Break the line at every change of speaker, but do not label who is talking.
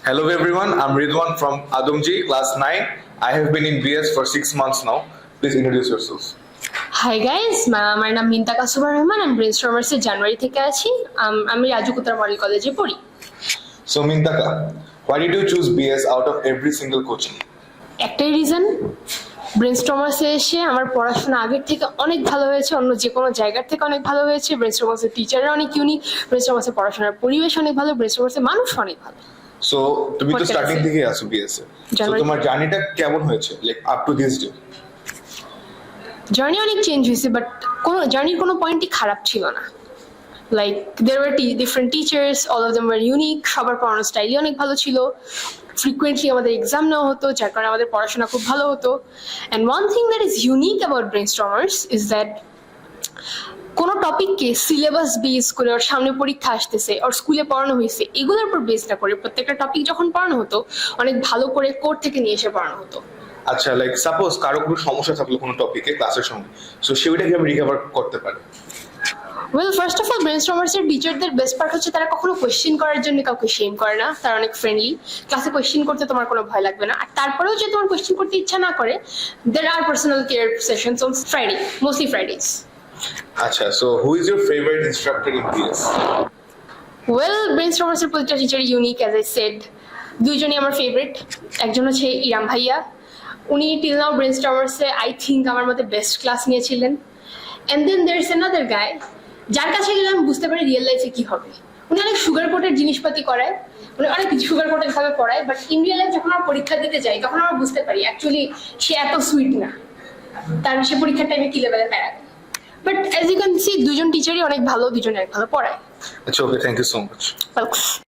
Hello everyone, I'm Ridwan from Adumji, class 9. I have been in BS for 6 months now. Please introduce yourselves.
Hi guys, আমার নাম মিন্তাকা সুবা রহমান। আমি ব্রেনস্টর্মার্সের জানুয়ারি থেকে আছি। আমি RAJUK Uttara model কলেজে পড়ি।
So Mintaka, why did you choose BS out of every single coaching?
একটাই reason, ব্রেনস্টর্মার্সে এসে আমার পড়াশোনা আগের থেকে অনেক ভালো হয়েছে, অন্য যে কোনো জায়গার থেকে অনেক ভালো হয়েছে। ব্রেনস্টর্মার্সের টিচাররা অনেক ইউনিক, ব্রেনস্টর্মার্সের পড়াশোনার পরিবেশ অনেক ভালো, ব্রেনস্টর্মার্সের মানুষ অনেক ভালো।
So তুমি তো স্টার্টিং থেকে আসো BS এ। So তোমার জার্নিটা কেমন হয়েছে like up to this day?
Journey অনেক চেঞ্জ হয়েছে, বাট কোনো জার্নির কোনো পয়েন্টই খারাপ ছিল না। Like there were different teachers, all of them were unique. সবার পড়ানোর স্টাইলই অনেক ভালো ছিল। ফ্রিকুয়েন্টলি আমাদের এক্সাম নেওয়া হতো, যার কারণে আমাদের পড়াশোনা খুব ভালো হতো। And one thing that is unique about Brainstormers is that কোনো টপিককে সিলেবাস বেস করে, ওর সামনে পরীক্ষা আসতেছে, ওর স্কুলে পড়ানো হয়েছে, এগুলোর উপর বেস না করে প্রত্যেকটা টপিক যখন পড়ানো হতো অনেক ভালো করে কোড থেকে নিয়ে এসে পড়ানো হতো।
আচ্ছা, লাইক সাপোজ কারো কোনো সমস্যা থাকলো কোনো টপিকে ক্লাসের সময়, সো সেটা কিভাবে রিকভার করতে পারে?
ওয়েল, ফার্স্ট অফ অল ব্রেনস্টর্মার্সের টিচারদের বেস্ট পার্ট হচ্ছে তারা কখনো কোয়েশ্চেন করার জন্য কাউকে শেম করে না। তারা অনেক ফ্রেন্ডলি। ক্লাসে কোয়েশ্চেন করতে তোমার কোনো ভয় লাগবে না। আর তারপরেও যদি তোমার কোয়েশ্চেন করতে ইচ্ছা না করে, there are personal care sessions on Friday, mostly Fridays.
আচ্ছা, so who is your favourite instructor in BS?
Well, ব্রেনস্টর্মার্সের প্রতিটা teacher unique, as I said. দুইজনই আমার ফেভারিট। একজন হচ্ছে ইরাম ভাইয়া, উনি টিল নাও ব্রেনস্টর্মার্সে আই থিঙ্ক আমার মতে বেস্ট ক্লাস নিয়েছিলেন। And then there is another guy, যার কাছে গেলে আমি বুঝতে পারি রিয়েল লাইফে কি হবে। উনি অনেক সুগার কোটের জিনিসপাতি করায়, উনি অনেক সুগার কোটের ভাবে পড়ায়, বাট ইন রিয়েল লাইফ যখন আমরা পরীক্ষা দিতে যাই তখন আমরা বুঝতে পারি অ্যাকচুয়ালি সে এত সুইট না, তার সে পরীক্ষার টাইমে কি লেভেলে প্যারা। But as you can see, দুজন টিচারই অনেক ভালো, দুজনে অনেক ভালো পড়ায়।
আচ্ছা, okay, thank you so much.
Welcome.